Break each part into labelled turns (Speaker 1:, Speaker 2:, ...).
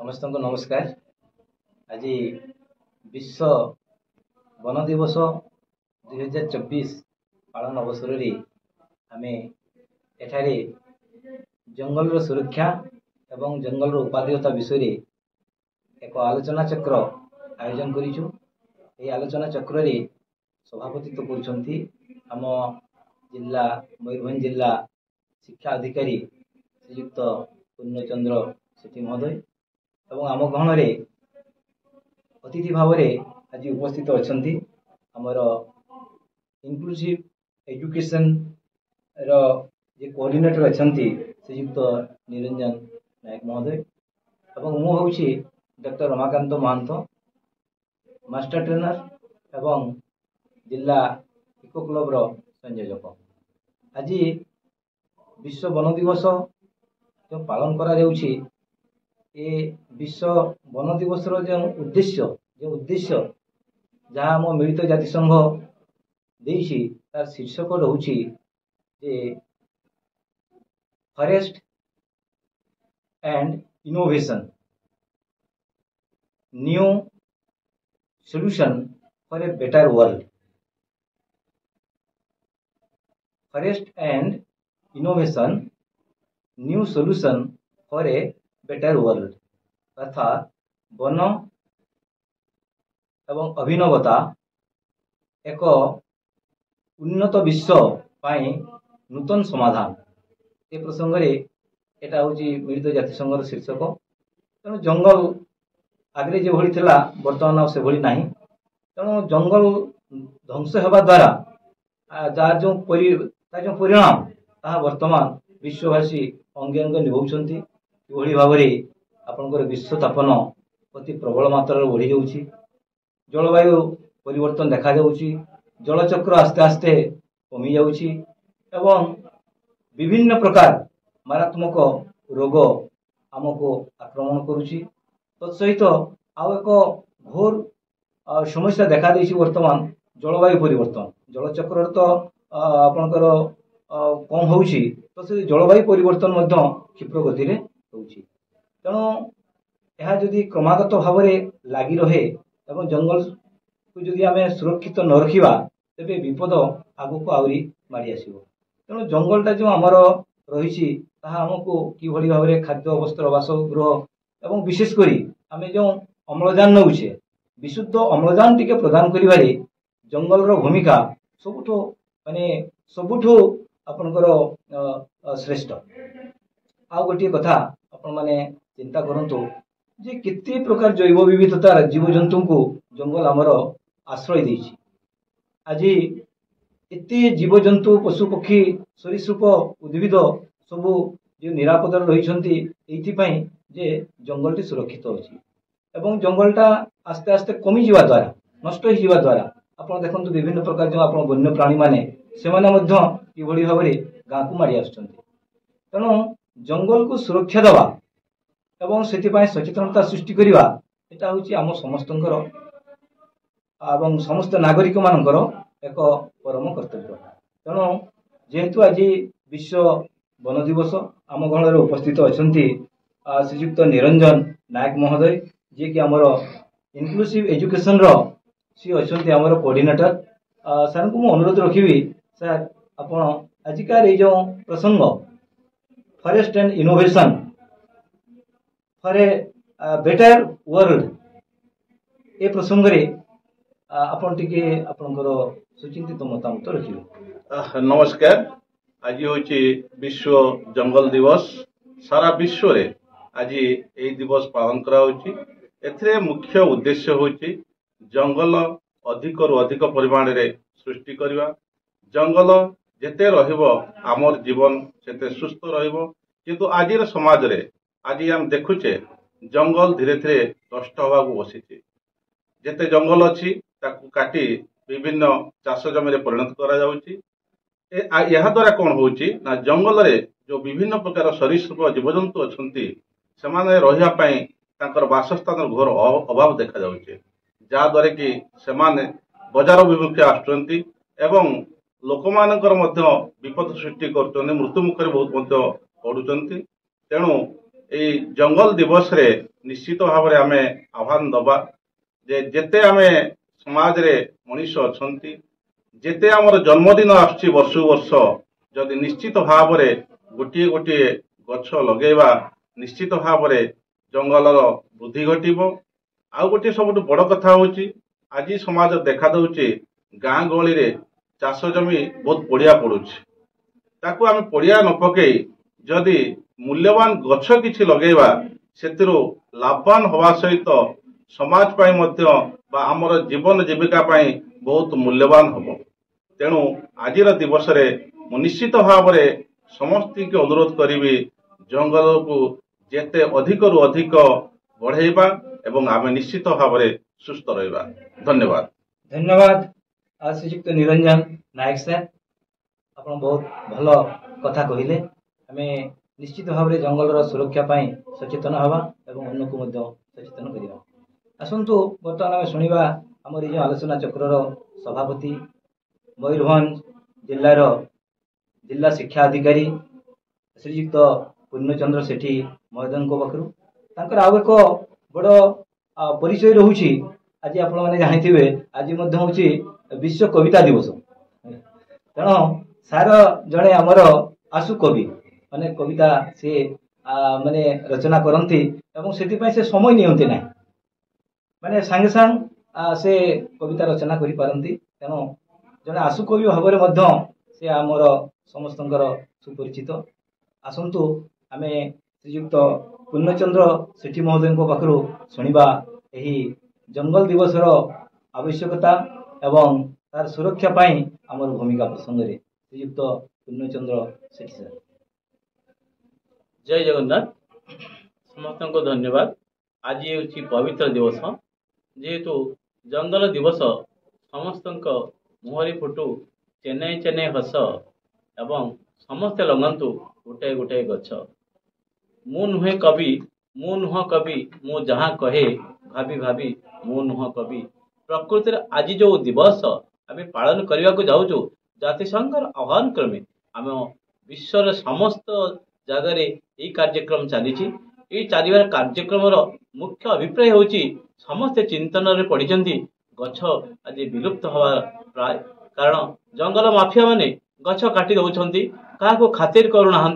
Speaker 1: समस्त को नमस्कार। आज विश्व वन दिवस 2024 पालन अवसर आम एठारे जंगल सुरक्षा एवं जंगल उपादेयता विषय एक आलोचना चक्र आयोजन करिछु। ए आलोचना चक्र रे सभापतित्व करुछंती आम जिला मयूरभंज जिला शिक्षा अधिकारी श्रीयुक्त पूर्णचंद्र सेठी महोदय एवं आम गहन अतिथि भाव आज उपस्थित अच्छा आमर इनक्लूसिव एजुकेशन रो जे कोऑर्डिनेटर अच्छा श्रीयुक्त निरंजन नायक महोदय एवं मु हूँ डॉक्टर रमाकांत महांत मास्टर ट्रेनर एवं जिला इको क्लब रो संयोजक। आज विश्व वन दिवस जो पालन करा जाउछि ए विश्व वन दिवस जो उद्देश्य जहाँ आम मिलित जातिसंघ देइछि तार शीर्षक रहुछि जे forest and innovation new solution for a better world. Forest and innovation new solution for a better world अर्थात वन एवं अभिनवता एक उन्नत विश्व पाई नूतन समाधान ए प्रसंग रे एटा होची मिलित जातिसंघर शीर्षक। तेणु जंगल आगे जो भली थिला वर्तमान से भली नाही। तेणु जंगल ध्वंस होगा द्वारा जार जो परिणाम ताहा वर्तमान विश्ववासी अंगे अंगे निभाउछंती। किभली भाव आपणकर विश्व तापन अति प्रबल मात्रा बढ़ी जाउछि। जलवायु परिवर्तन देखा जाउछि। जलचक्र आस्ते आस्ते कमी जाउछि एवं विभिन्न प्रकार मारात्मक रोग आमको आक्रमण करुछि। तत्सहित आउ एक घोर समस्या देखा देछि वर्तमान जलवायु परिवर्तन। जलचक्र तो आपणकर कम होउछि तो से जलवायु परिवर्तन मध्य क्षिप्र गति रे होउछि। तेणु यह जदि क्रमागत भाव लगी रहे एवं जंगल को जदि आम सुरक्षित न रखा तेरे विपद आगक आहरी माड़ी आसो। तेणु जंगलटा जो आमर रही आमको किभली भाव खाद्य वस्त्र बासगृह एवं विशेषकर आम जो अम्लजान नौचे विशुद्ध अम्लजान टिके प्रदान करिबारे जंगल रो भूमिका सबुठो माने सबुठो आपनकर श्रेष्ठ। आ गोटे कथा आपण माने चिंता करंतु जे केते प्रकार जैव विविधता जीव जंतु को जंगल आमर आश्रय देछि। आज एते जीव जंतु पशु पक्षी सरीसृप उद्भिद सबू जो निरापद रही जे जंगलटी सुरक्षित अच्छी एवं जंगलटा आस्ते आस्ते कमी जावा द्वारा नष्ट हो जावा द्वारा आपण देखंतु विभिन्न प्रकार जो आपण वन्य प्राणी माने सेमाने मध्य किभली भाव गाँ को माड़ी आसुछंती। तेणु जंगल को सुरक्षा देवा एवं से सचेतनता सृष्टि करवा एटा होची आम समस्तंकर एवं समस्त नागरिक मानकर एक परम कर्तव्य। तेणु जेहेतु आज विश्व वन दिवस आम गहन उपस्थित अछंती श्रीयुक्त निरंजन नायक महोदय जी कि आमर इनक्लूसिव एजुकेशन रो सी अछंती आमर कोऑर्डिनेटर। सर को मु अनुरोध रखिबी सर आपण आजिकार ये जो प्रसंग forest and innovation for a better world ए प्रसंग रे आपण टिके आपनकर सुचिंतित मतामत रखिबे।
Speaker 2: नमस्कार। आज होची विश्व जंगल दिवस। सारा विश्व रे आज ए दिवस पालन करा होची। एथरे मुख्य उद्देश्य होची जंगल अधिक रु अधिक परिमाण रे सृष्टि करवा। जंगल जेते रहिबो आमर जीवन सेते सुस्थ रहिबो। किंतु आज समाज रे आज हम देखुचे जंगल धीरे धीरे नष्ट होगा बसी। जेते जंगल अच्छी ताकू काटी विभिन्न चाष जमी परिणत करा जाउची। यह द्वारा कौन होची ना जंगल रे जो विभिन्न प्रकार सरीसृप जीवजंतु अच्छी से रही बासस्थान घोर अभाव देखा जाउची। जा द्वारा कि सेमाने बजार विमुखे आसुचंती एवं लोक मानकर मध्य विपद सृष्टि कर मृत्यु मुखरे बहुत पड़ुचंती। तेणु ए जंगल दिवस रे निश्चित भाव में आम आह्वान दबा जेते आम समाज रे मनीष अछंती जेते आमर जन्मदिन आसुची वर्ष वर्ष जदि निश्चित भाव में गोटे गोटे गछ लगेवा निश्चित भाव में जंगलर वृद्धि घटिबो। आउ गोटे सबुठ बड़ कथा होची आज समाज देखा दउचे गाँ गहली रे चाष जमी बहुत पड़िया पड़ुछि ताकू आम पड़िया न पकई जदि मूल्यवान गछ किछि लगेवा सेतिरो लाभवान हवा सहित समाज पाई मध्य बा आमर जीवन जीविका पाई बहुत मूल्यवान हबो। तेणु आजिर दिवस रे मु निश्चित भाव में समस्त के अनुरोध करी जंगल को जेते अधिक रु अधिक बढ़ेबा एवं आम निश्चित भाव में सुस्थ रहिबा। धन्यवाद।
Speaker 1: धन्यवाद श्रीयुक्त निरंजन नायक सर आप बहुत भल कथा कहले। आम निश्चित भाव में जंगल सुरक्षा पाई सचेतन हवा एवं अन्य को सचेतन करवा। आसतु बर्तमान आम शुणा आमर ये आलोचना चक्र सभापति मयूरभंज जिलार जिला शिक्षा अधिकारी श्रीयुक्त पूर्णचंद्र सेठी महोदय पाखु तांकर आउ एक बड़ परिचय रोचे। आज आपण मैंने जानी आज हूँ विश्व कविता दिवस तेणु सार जड़े आमर आशु कवि माने कविता सी माने रचना करती से समय नियंती ना माने सांगे सांग से कविता रचना करि पारंती। तेणु जड़े आशु कवि भाव में से आमर समस्त सुपरिचित। आसतु आम श्रीयुक्त पूर्णचंद्र सेठी महोदय पाखु शुणा यही जंगल दिवसर आवश्यकता एवं तार सुरक्षा पाई आमर भूमिका प्रसंग में श्रीयुक्त पूर्णचंद्र सेठी सर।
Speaker 3: जय जगन्नाथ समस्त को धन्यवाद। आज हूँ पवित्र दिवस जेहेतु जंगल दिवस समस्त मुहरी फुटू चेन्नई चेन्नई हस एवं समस्ते लगंतु गोटे गोटे गछ। मु नुहे कवि मु नुह कवि मु जहाँ कहे भाभी भाभी मु नुह कवि। प्रकृति आज जो दिवस आम पालन करने को जाऊँ जातिसंघर आह्वान क्रमे आम विश्वर समस्त जगार यही कार्यक्रम चली चारिबार कार्यक्रम मुख्य अभिप्राय हूँ समस्ते चिंतन रे पड़ी गछ आज विलुप्त हवा प्राय कारण जंगल माफिया माने गछ काटी दौरान क्या खातिर करूना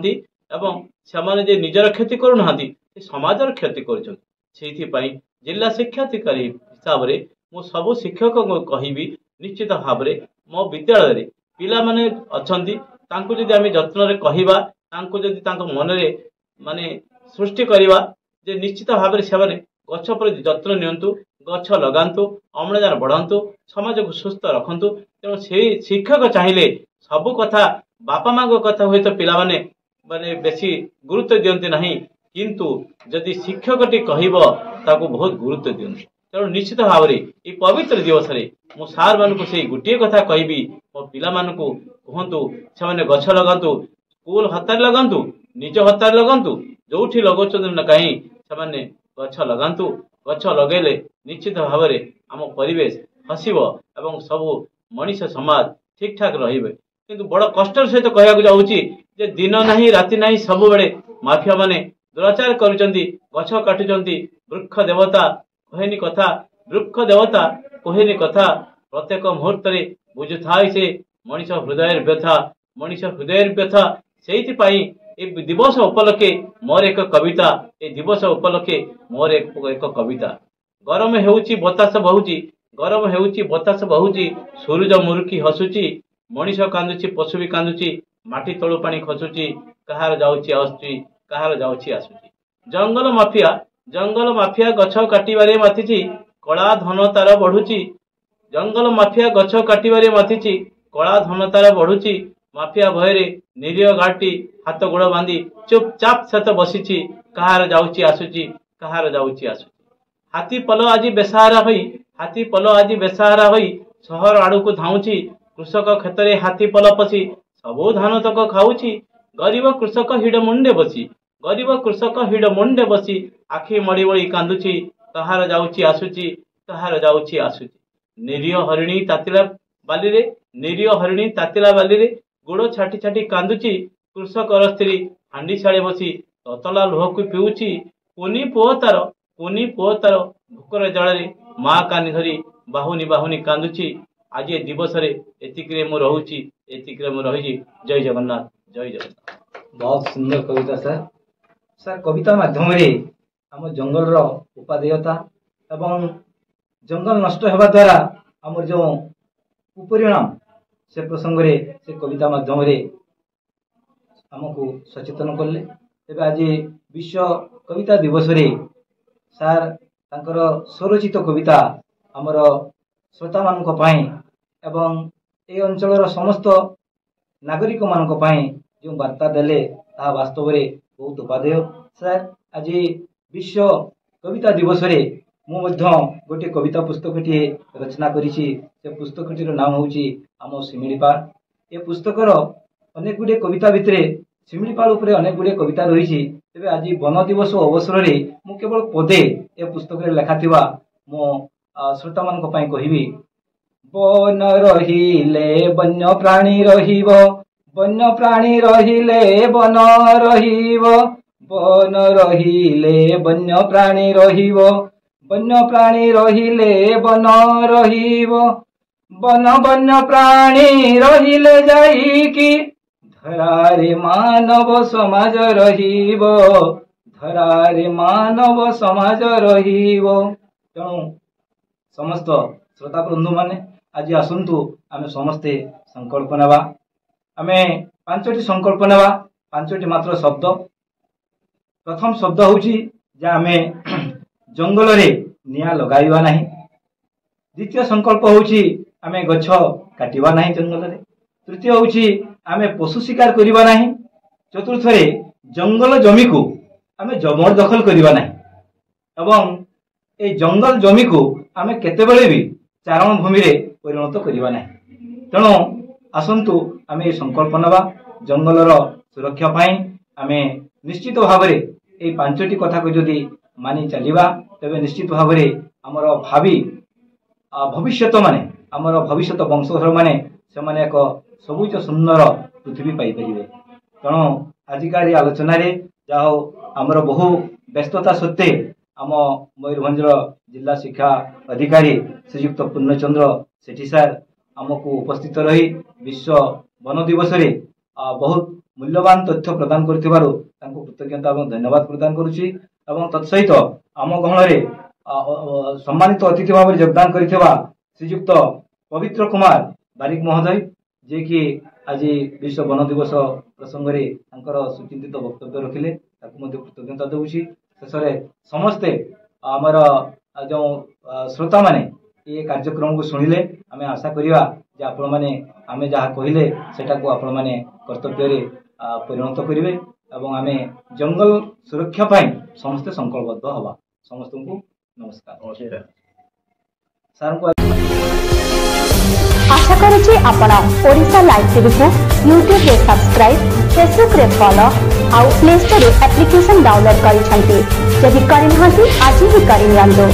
Speaker 3: एवं से निजर क्षति करूना समाजर क्षति कर जिला शिक्षाधिकारी हिसाब से मु सबु शिक्षक को कहबी निश्चित भाव में मो विद्यालय पिला माने अछंती तांको जदि आम जत्न रे कहिबा तांको जदि तांको मन रे माने सृष्टि करिबा जे निश्चित भाव में से गछ पर जत्न नियंतु गछ लगांतु अम्लजान बढ़ातु समाज को सुस्थ रखंतु। तेणु से शिक्षक चाहिए सबु कथा बापा माँ कथा हुए तो पिला माने बेसी गुरुत्व दियंती नहीं किंतु जदि शिक्षकटी कहब ताको बहुत गुरुत्व दियंती। तेणु निश्चित भाव में ये पवित्र दिवस रे मु सार मानक से गोटे कथा कहबी मो पिला मानकु कहंतु से गछ लगांतु स्कूल हतार लगांतु निज हतार लगांतु जोठी लगौछन कहीं से गछ लगांतु गछ लगेले निश्चित भाव में आम परिवेश हसिब एवं सबु मनीष समाज ठीक ठाक रहिबे। किंतु बड़ कष्ट सहित कहवाक जाऊँगी जे दिन नहीं राति नहीं सब बेले माफिया माने दुराचार करुचंती गछ काटुचंती। वृक्ष देवता कहेनी कथा वृक्ष देवता कहेनी कथा प्रत्येक मुहूर्त बुझुथाई से मनीष हृदय व्यथा मनीष हृदय व्यथा से दिवस उपलक्षे मोर एक कविता ए दिवस उपलक्षे मोर एक कविता। गरम हेउची बतास बहुची गरम हेउची बतास बहुची सूरज मुरुकी हसुची मनीष कांदुची पशु भी कांदुची माटी तळु पानी खसुची कहार जाउची आसुची कहार जाउची आसुची। जंगल माफिया गछ काटिबारे मातिची कला धन तार बढ़ुची जंगल माफिया गछ काटिबारे मातिची कला धन तार बढ़ुची माफिया भयरे निरीह घाटी हाथ गोड़ बांधी चुपचाप सत बसीची कहार जाउची आसुची कहार जाउची आसुची। हाथी पल आज बेसहारा होई सहर आड़ को धाउची कृषक क्षेत्र हाथी पल पशी सबू धान तक खाऊची गरीब कृषक हिड मुंडे बसी आखि मड़ी मड़ी कांदुची कहार जाउची आसुची कहार जाउची आसुची। निरीह हरिणी तातिला बाली रे गुड़ छाटी छाटी कांदुची कृषक स्त्री हांडी शाड़े बसी ततला लुह को पिउची कुनी पुओ तार କୁନି ପୁଅ ତାର ଭୋକର ଜଳରେ ମା କାନି ଧରି ବାହୁନି ବାହୁନି କାନ୍ଦୁଛି। ଆଜି ଏ ଦିବସରେ ଏତିକିରେ ମୁଁ ରହୁଛି, ଏତିକିରେ ମୁଁ ରହିଛି। ଜୟ ଜଗନ୍ନାଥ, ଜୟ ଜଗନ୍ନାଥ।
Speaker 1: ବହୁତ ସୁନ୍ଦର କବିତା ସାର୍। ସାର୍ କବିତା ମାଧ୍ୟମରେ ଆମ ଜଙ୍ଗଲର ଉପାଦେୟତା ଏବଂ ଜଙ୍ଗଲ ନଷ୍ଟ ହେବା ଦ୍ୱାରା ଆମର ଯେଉଁ କୁପରିଣାମ ସେ ପ୍ରସଙ୍ଗରେ ସେ କବିତା ମାଧ୍ୟମରେ ଆମକୁ ସଚେତନ କଲେ। ତେବେ ଆଜି ବିଶ୍ୱ କବିତା ଦିବସରେ ସାର୍ ତାଙ୍କର ସ୍ୱରଚିତ କବିତା ଆମର ଶ୍ରୋତାମାନଙ୍କ ପାଇଁ ଏବଂ ଏହି ଅଞ୍ଚଳର ସମସ୍ତ ନାଗରିକମାନଙ୍କ ପାଇଁ ଯେଉଁ ବାର୍ତ୍ତା ଦେଲେ ତାହା ବାସ୍ତବରେ ବହୁତ ଉପାଦେୟ। ସାର୍ ଆଜି ବିଶ୍ୱ କବିତା ଦିବସରେ ମୁଁ ମଧ୍ୟ ଗୋଟିଏ କବିତା ପୁସ୍ତକଟିଏ ରଚନା କରିଛି। ସେ ପୁସ୍ତକଟିର ନାମ ହେଉଛି ଆମ ଶିମିଳିପାଳ। ଏ ପୁସ୍ତକର ଅନେକ ଗୁଡ଼ିଏ କବିତା ଭିତରେ ଶିମିଳିପାଳ ଉପରେ ଅନେକ ଗୁଡ଼ିଏ କବିତା ରହିଛି। ତେବେ ଆଜି ବନ ଦିବସ ଅବସରରେ ମୁଁ କେବଳ ପଦେ ଏ ପୁସ୍ତକରେ ଲେଖାଥିବା ମୋ ଶ୍ରୋତାମାନଙ୍କ ପାଇଁ କହିବି। ବନ ରହିଲେ ବନ୍ୟ ପ୍ରାଣୀ ରହିବ, ବନ୍ୟ ପ୍ରାଣୀ ରହିଲେ ବନ ରହିବ, ବନ ରହିଲେ ବନ୍ୟ ପ୍ରାଣୀ ରହିବ, ବନ୍ୟ ପ୍ରାଣୀ ରହିଲେ ବନ ରହିବ, ବନ ବନ୍ୟ ପ୍ରାଣୀ ରହିଲେ ଯାଇକି ଧରାରେ ମାନବ ସମାଜ ରହିବ, ଧରାରେ ମାନବ ସମାଜ ରହିବ। ତେଣୁ ସମସ୍ତ ଶ୍ରୋତା ବନ୍ଧୁମାନେ ଆଜି ଆସନ୍ତୁ ଆମେ ସମସ୍ତେ ସଂକଳ୍ପ ନେବା। ଆମେ 5ଟି ସଂକଳ୍ପ ନେବା, 5ଟି ମାତ୍ର ଶବ୍ଦ। ପ୍ରଥମ ଶବ୍ଦ ହେଉଛି ଯେ ଆମେ ଜଙ୍ଗଲରେ ନିଆଁ ଲଗାଇବା ନାହିଁ। ଦ୍ୱିତୀୟ ସଂକଳ୍ପ ହେଉଛି ଆମେ ଗଛ କାଟିବା ନାହିଁ ଜଙ୍ଗଲରେ। ତୃତୀୟ ହେଉଛି ଆମେ ପଶୁ ଶିକାର କରିବା ନାହିଁ। ଚତୁର୍ଥରେ ଜଙ୍ଗଲ ଜମିକୁ ଆମେ ଜବରଦଖଲ କରିବା ନାହିଁ ଏବଂ এই ଜଙ୍ଗଲ ଜମିକୁ ଆମେ କେତେବେଳେ ବି ଚାରଣ ଭୂମିରେ ପରିଣତ କରିବା ନାହିଁ। ତେଣୁ ଆସନ୍ତୁ ଆମେ এই ସଂକଳ୍ପ ନେବା। ଜଙ୍ଗଲର ସୁରକ୍ଷା ପାଇଁ ଆମେ ନିଶ୍ଚିତ ଭାବରେ এই 5ଟି କଥାକୁ ଯଦି ମାନି ଚାଲିବା ତେବେ ନିଶ୍ଚିତ ଭାବରେ ଆମର ଭବିଷ୍ୟତ ମାନେ ଆମର ଭବିଷ୍ୟତ ବଂଶଧରମାନେ ସେମାନେ ଏକ ସବୁଜ ସୁନ୍ଦର ପୃଥିବୀ ପାଇପାରିବେ। ତେଣୁ ଆଜିକାଲି ଆଲୋଚନାରେ ଯାହା ହଉ ଆମର ବହୁ ବ୍ୟସ୍ତତା ସତ୍ତ୍ୱେ ଆମ ମୟୂରଭଞ୍ଜର ଜିଲ୍ଲା ଶିକ୍ଷା ଅଧିକାରୀ ଶ୍ରୀଯୁକ୍ତ ପୂର୍ଣ୍ଣଚନ୍ଦ୍ର ସେଠୀ ସାର୍ ଆମକୁ ଉପସ୍ଥିତ ରହି ବିଶ୍ୱ ବନ ଦିବସରେ ବହୁତ ମୂଲ୍ୟବାନ ତଥ୍ୟ ପ୍ରଦାନ କରିଥିବାରୁ ତାଙ୍କୁ କୃତଜ୍ଞତା ଏବଂ ଧନ୍ୟବାଦ ପ୍ରଦାନ କରୁଛି। ଏବଂ ତତ୍ସହିତ ଆମ ଗହଣରେ ସମ୍ମାନିତ ଅତିଥି ଭାବରେ ଯୋଗଦାନ କରିଥିବା ଶ୍ରୀଯୁକ୍ତ ପବିତ୍ର କୁମାର ବାରିକ ମହୋଦୟ, ଯିଏକି ଆଜି ବିଶ୍ୱ ବନ ଦିବସ ପ୍ରସଙ୍ଗରେ ତାଙ୍କର ସୁଚିନ୍ତିତ ବକ୍ତବ୍ୟ ରଖିଲେ, ତାକୁ ମଧ୍ୟ କୃତଜ୍ଞତା ଦେଉଛି। ଶେଷରେ ସମସ୍ତେ ଆମର ଯେଉଁ ଶ୍ରୋତାମାନେ ଏ କାର୍ଯ୍ୟକ୍ରମକୁ ଶୁଣିଲେ ଆମେ ଆଶା କରିବା ଯେ ଆପଣମାନେ ଆମେ ଯାହା କହିଲେ ସେଟାକୁ ଆପଣମାନେ କର୍ତ୍ତବ୍ୟରେ ପରିଣତ କରିବେ ଏବଂ ଆମେ ଜଙ୍ଗଲ ସୁରକ୍ଷା ପାଇଁ ସମସ୍ତେ ସଂକଳ୍ପବଦ୍ଧ ହେବା। ସମସ୍ତଙ୍କୁ ନମସ୍କାର। ସାର୍ଙ୍କୁ
Speaker 4: आशा करुछि आपण ओडिशा लाइव टीवी को यूट्यूब रे सब्सक्राइब, फेसबुक रे फॉलो आउ प्ले स्टोर रे एप्लिकेशन डाउनलोड करिसंती। जदि करिनहांती आज ही करिनियंदो।